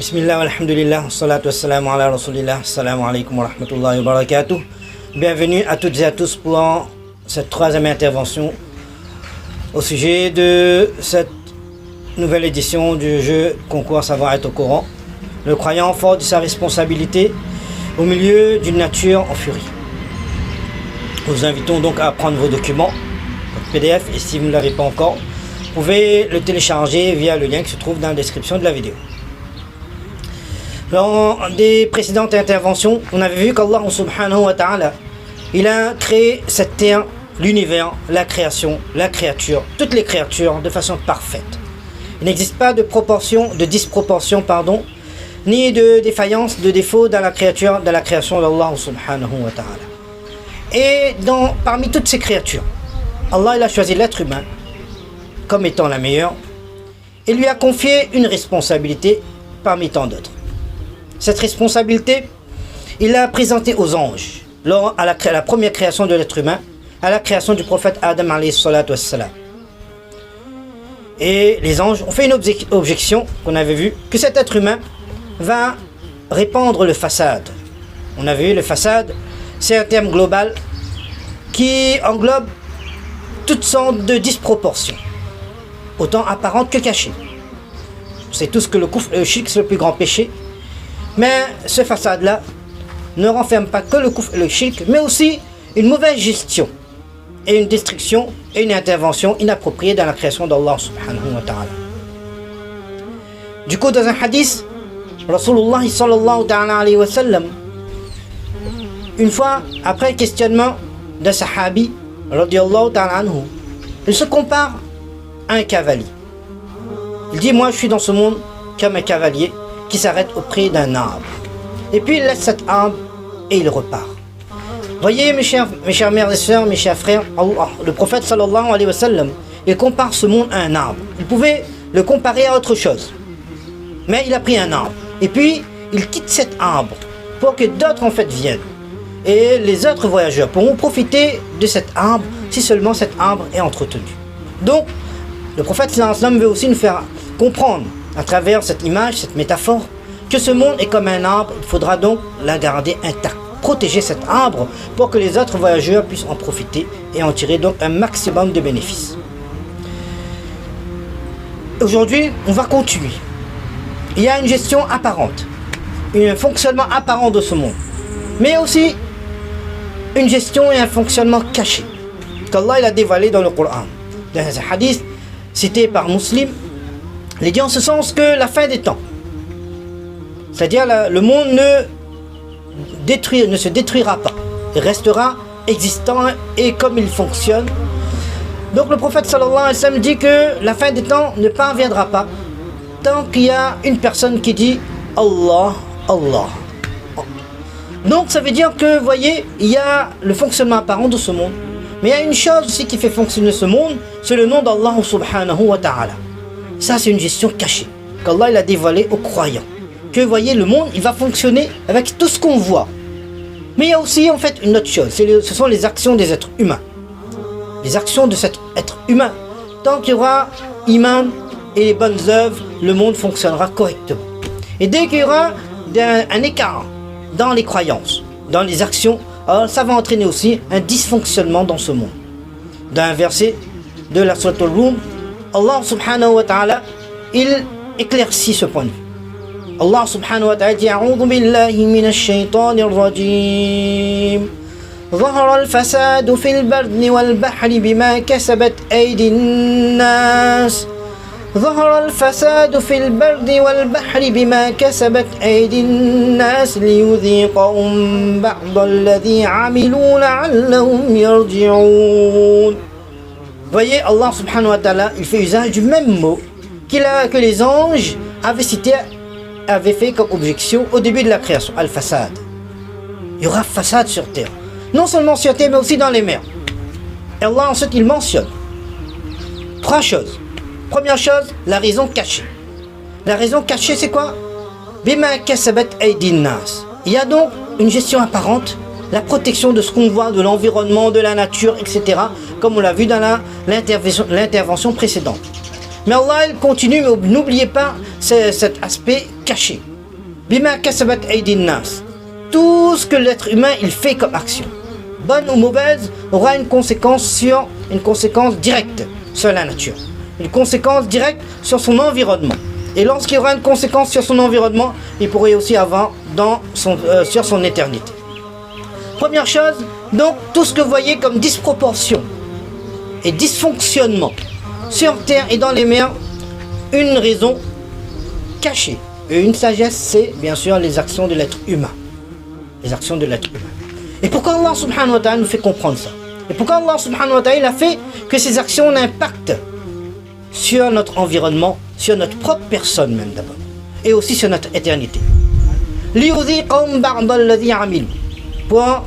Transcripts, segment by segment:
Bismillah, alhamdulillah, salatu wassalamu ala rasulillah, assalamu alaikum wa rahmatullahi wa barakatuh. Bienvenue à toutes et à tous pour cette troisième intervention au sujet de cette nouvelle édition du jeu concours Savoir être au Coran. Le croyant fort de sa responsabilité au milieu d'une nature en furie. Nous vous invitons donc à prendre vos documents, votre PDF, et si vous ne l'avez pas encore, vous pouvez le télécharger via le lien qui se trouve dans la description de la vidéo. Dans des précédentes interventions, on avait vu qu'Allah subhanahu wa ta'ala, il a créé cette terre, l'univers, la création, la créature, toutes les créatures de façon parfaite. Il n'existe pas de disproportion, ni de défaillance, de défaut dans la créature, dans la création d'Allah subhanahu wa ta'ala. Et parmi toutes ces créatures, Allah il a choisi l'être humain comme étant la meilleure et lui a confié une responsabilité parmi tant d'autres. Cette responsabilité, il l'a présentée aux anges, à la première création de l'être humain, à la création du prophète Adam alayhi salatu wassalam. Et les anges ont fait une objection qu'on avait vu, que cet être humain va répandre le fasad. On avait vu le fasad, c'est un terme global qui englobe toutes sortes de disproportions, autant apparentes que cachées. C'est tout ce que le shirk, c'est le plus grand péché. Mais ce fasad-là ne renferme pas que le shirk, mais aussi une mauvaise gestion et une destruction et une intervention inappropriée dans la création d'Allah subhanahu wa ta'ala. Du coup, dans un hadith, Rasulullah sallallahu alayhi wa sallam, une fois, après le questionnement d'un sahabi, radiyallahu ta'ala anhu, il se compare à un cavalier. Il dit, moi je suis dans ce monde comme un cavalier qui s'arrête auprès d'un arbre. Et puis il laisse cet arbre et il repart. Voyez mes chères mères et sœurs, mes chers frères, Allah, le prophète sallallahu alayhi wa sallam, il compare ce monde à un arbre. Il pouvait le comparer à autre chose. Mais il a pris un arbre. Et puis il quitte cet arbre pour que d'autres en fait viennent. Et les autres voyageurs pourront profiter de cet arbre si seulement cet arbre est entretenu. Donc le prophète sallallahu alayhi wa sallam veut aussi nous faire comprendre à travers cette image, cette métaphore, que ce monde est comme un arbre, il faudra donc la garder intacte, protéger cet arbre pour que les autres voyageurs puissent en profiter et en tirer donc un maximum de bénéfices. Aujourd'hui, on va continuer. Il y a une gestion apparente, un fonctionnement apparent de ce monde, mais aussi une gestion et un fonctionnement caché, qu'Allah il a dévoilé dans le Coran. Dans un hadith cité par Muslim, il dit en ce sens que la fin des temps, c'est-à-dire le monde ne se détruira pas, il restera existant et comme il fonctionne. Donc le prophète sallallahu alayhi wa sallam dit que la fin des temps ne parviendra pas tant qu'il y a une personne qui dit Allah, Allah. Donc ça veut dire que, vous voyez, il y a le fonctionnement apparent de ce monde, mais il y a une chose aussi qui fait fonctionner ce monde, c'est le nom d'Allah subhanahu wa ta'ala. Ça c'est une gestion cachée qu'Allah il a dévoilée aux croyants. Que vous voyez, le monde il va fonctionner avec tout ce qu'on voit. Mais il y a aussi en fait une autre chose, ce sont les actions des êtres humains. Les actions de cet être humain. Tant qu'il y aura iman et les bonnes œuvres, le monde fonctionnera correctement. Et dès qu'il y aura un écart dans les croyances, dans les actions, alors ça va entraîner aussi un dysfonctionnement dans ce monde. Dans un verset de la Sourate Al-Rum, Allah subhanahu wa ta'ala, il éclaircit ce point de vue. Allah subhanahu wa ta'ala dit A'udhu billahi minash shaytanir rajim. ظهر الفساد في البر والبحر بما كسبت أيدي الناس. ظهر الفساد في البر والبحر بما كسبت أيدي الناس ليذيقهم بعض الذي عملوا لعلهم يرجعون. Voyez, Allah subhanahu wa ta'ala, il fait usage du même mot que les anges avaient fait comme objection au début de la création, al-fasad. Il y aura fasad sur terre. Non seulement sur terre, mais aussi dans les mers. Et Allah ensuite, il mentionne trois choses. Première chose, la raison cachée. La raison cachée, c'est quoi? Bima kasabat aydin nas. Il y a donc une gestion apparente, la protection de ce qu'on voit, de l'environnement, de la nature, etc. Comme on l'a vu dans l'intervention précédente. Mais Allah il continue, mais n'oubliez pas cet aspect caché. Bima kasabat aydin nas. Tout ce que l'être humain il fait comme action, bonne ou mauvaise, aura une conséquence directe sur la nature, une conséquence directe sur son environnement. Et lorsqu'il y aura une conséquence sur son environnement, il pourrait aussi avoir sur son éternité. Première chose, donc tout ce que vous voyez comme disproportion et dysfonctionnement sur terre et dans les mers, une raison cachée et une sagesse, c'est bien sûr les actions de l'être humain. Les actions de l'être humain. Et pourquoi Allah subhanahu wa ta'ala nous fait comprendre ça? Et pourquoi Allah subhanahu wa ta'ala a fait que ces actions ont un impact sur notre environnement, sur notre propre personne même d'abord, et aussi sur notre éternité. Pour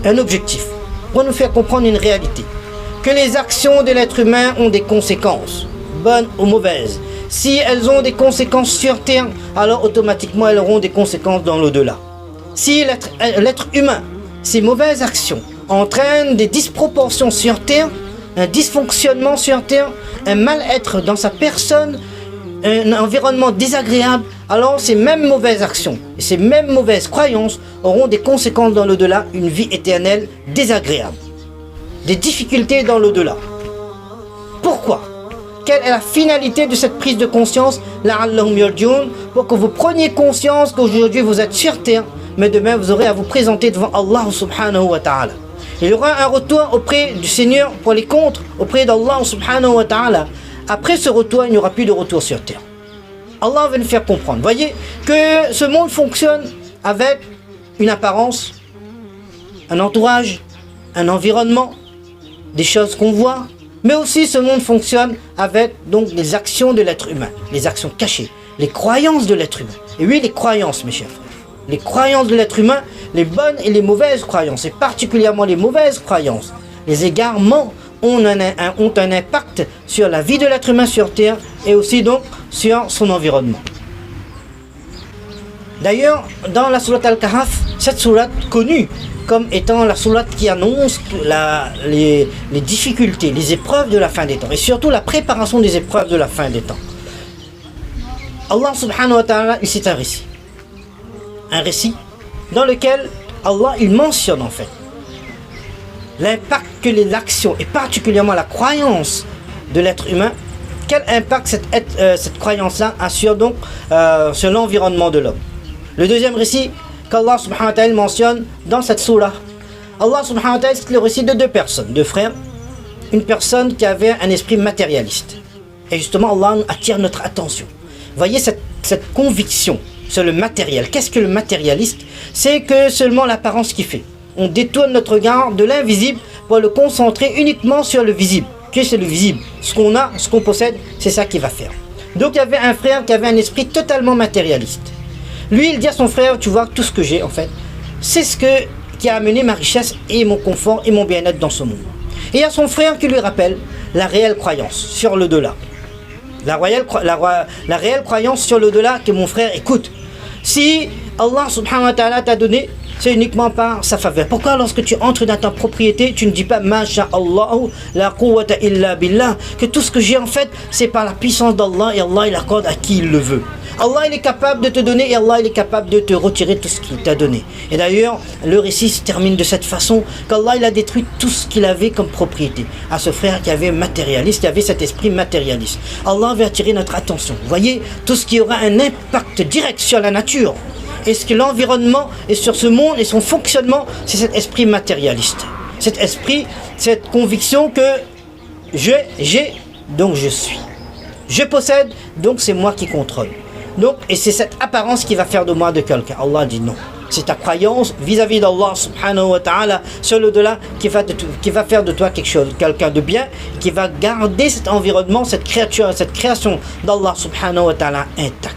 un objectif, pour nous faire comprendre une réalité, que les actions de l'être humain ont des conséquences, bonnes ou mauvaises. Si elles ont des conséquences sur terre, alors automatiquement elles auront des conséquences dans l'au-delà. Si l'être humain, ses mauvaises actions entraînent des disproportions sur terre, un dysfonctionnement sur terre, un mal-être dans sa personne, un environnement désagréable, alors ces mêmes mauvaises actions et ces mêmes mauvaises croyances auront des conséquences dans l'au-delà, une vie éternelle désagréable, des difficultés dans l'au-delà. Pourquoi? Quelle est la finalité de cette prise de conscience? La'allahum yarji'un, pour que vous preniez conscience qu'aujourd'hui vous êtes sur terre, mais demain vous aurez à vous présenter devant Allah subhanahu wa ta'ala. Il y aura un retour auprès du Seigneur pour les comptes, auprès d'Allah subhanahu wa ta'ala. Après ce retour, il n'y aura plus de retour sur terre. Allah va nous faire comprendre. Voyez que ce monde fonctionne avec une apparence, un entourage, un environnement, des choses qu'on voit, mais aussi ce monde fonctionne avec donc les actions de l'être humain, les actions cachées, les croyances de l'être humain. Et oui, les croyances, mes chers frères. Les croyances de l'être humain, les bonnes et les mauvaises croyances, et particulièrement les mauvaises croyances, les égarements ont un impact sur la vie de l'être humain sur terre et aussi donc sur son environnement. D'ailleurs, dans la sourate Al-Kahf, cette sourate connue comme étant la sourate qui annonce les difficultés, les épreuves de la fin des temps, et surtout la préparation des épreuves de la fin des temps. Allah subhanahu wa ta'ala, il cite un récit dans lequel Allah il mentionne en fait l'impact que les actions et particulièrement la croyance de l'être humain, quel impact cette croyance-là a sur l'environnement de l'homme. Le deuxième récit qu'Allah subhanahu wa ta'ala mentionne dans cette sourate, Allah subhanahu wa ta'ala c'est le récit de deux personnes, deux frères, une personne qui avait un esprit matérialiste. Et justement Allah attire notre attention. Voyez cette conviction sur le matériel. Qu'est-ce que le matérialiste? C'est que seulement l'apparence qui fait. On détourne notre regard de l'invisible pour le concentrer uniquement sur le visible. Qu'est-ce que c'est le visible? Ce qu'on a, ce qu'on possède, c'est ça qui va faire. Donc il y avait un frère qui avait un esprit totalement matérialiste. Lui, il dit à son frère, tu vois, tout ce que j'ai en fait, c'est qui a amené ma richesse et mon confort et mon bien-être dans ce monde. Et il y a son frère qui lui rappelle la réelle croyance sur l'au-delà. La réelle croyance sur l'au-delà que mon frère écoute. Si Allah subhanahu wa ta'ala t'a donné, c'est uniquement par sa faveur. Pourquoi lorsque tu entres dans ta propriété, tu ne dis pas Masha'Allah, la quwwata illa billah, que tout ce que j'ai en fait, c'est par la puissance d'Allah et Allah il accorde à qui il le veut. Allah il est capable de te donner et Allah il est capable de te retirer tout ce qu'il t'a donné. Et d'ailleurs, le récit se termine de cette façon qu'Allah il a détruit tout ce qu'il avait comme propriété à ce frère qui avait matérialiste, qui avait cet esprit matérialiste. Allah veut attirer notre attention. Vous voyez, tout ce qui aura un impact direct sur la nature et ce que l'environnement et sur ce monde et son fonctionnement, c'est cet esprit matérialiste. Cet esprit, cette conviction que j'ai, donc je suis. Je possède, donc c'est moi qui contrôle. Donc, et c'est cette apparence qui va faire de moi de quelqu'un. Allah dit non. C'est ta croyance vis-à-vis d'Allah subhanahu wa ta'ala sur l'au-delà qui va faire de toi quelqu'un de bien, qui va garder cet environnement, cette création d'Allah subhanahu wa ta'ala intacte.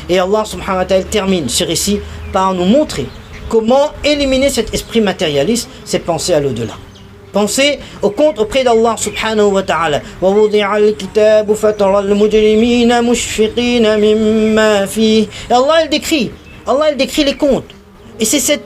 Et Allah subhanahu wa ta'ala termine ce récit par nous montrer comment éliminer cet esprit matérialiste, c'est penser à l'au-delà. Pensez au compte auprès d'Allah subhanahu wa ta'ala. Et Allah il décrit les comptes. Et c'est cette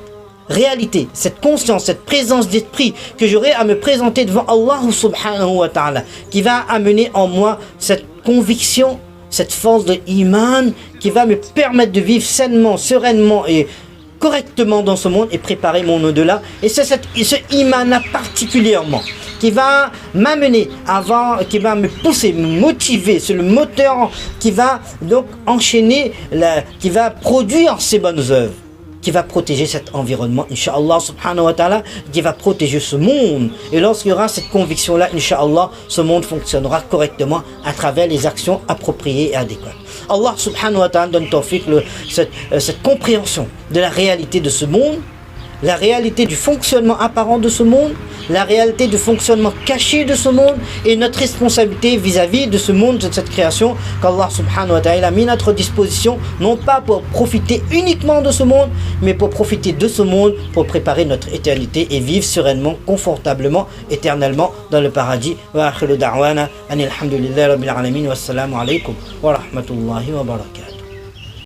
réalité, cette conscience, cette présence d'esprit que j'aurai à me présenter devant Allah subhanahu wa ta'ala qui va amener en moi cette conviction cette force de iman qui va me permettre de vivre sainement, sereinement et correctement dans ce monde et préparer mon au-delà. Et c'est ce iman-là particulièrement qui va m'amener qui va me pousser, me motiver. C'est le moteur qui va donc enchaîner, qui va produire ces bonnes œuvres, qui va protéger cet environnement, Inch'Allah subhanahu wa ta'ala, qui va protéger ce monde. Et lorsqu'il y aura cette conviction-là, Inch'Allah, ce monde fonctionnera correctement à travers les actions appropriées et adéquates. Allah subhanahu wa ta'ala donne tawfiq cette compréhension de la réalité de ce monde, la réalité du fonctionnement apparent de ce monde, la réalité du fonctionnement caché de ce monde et notre responsabilité vis-à-vis de ce monde, de cette création qu'Allah subhanahu wa ta'ala a mis à notre disposition, non pas pour profiter uniquement de ce monde, mais pour profiter de ce monde, pour préparer notre éternité et vivre sereinement, confortablement, éternellement dans le paradis. Wa akhiru da'wana anil hamdulillahi rabbil alamin wa assalamu alaykum wa rahmatullahi wa barakatuh.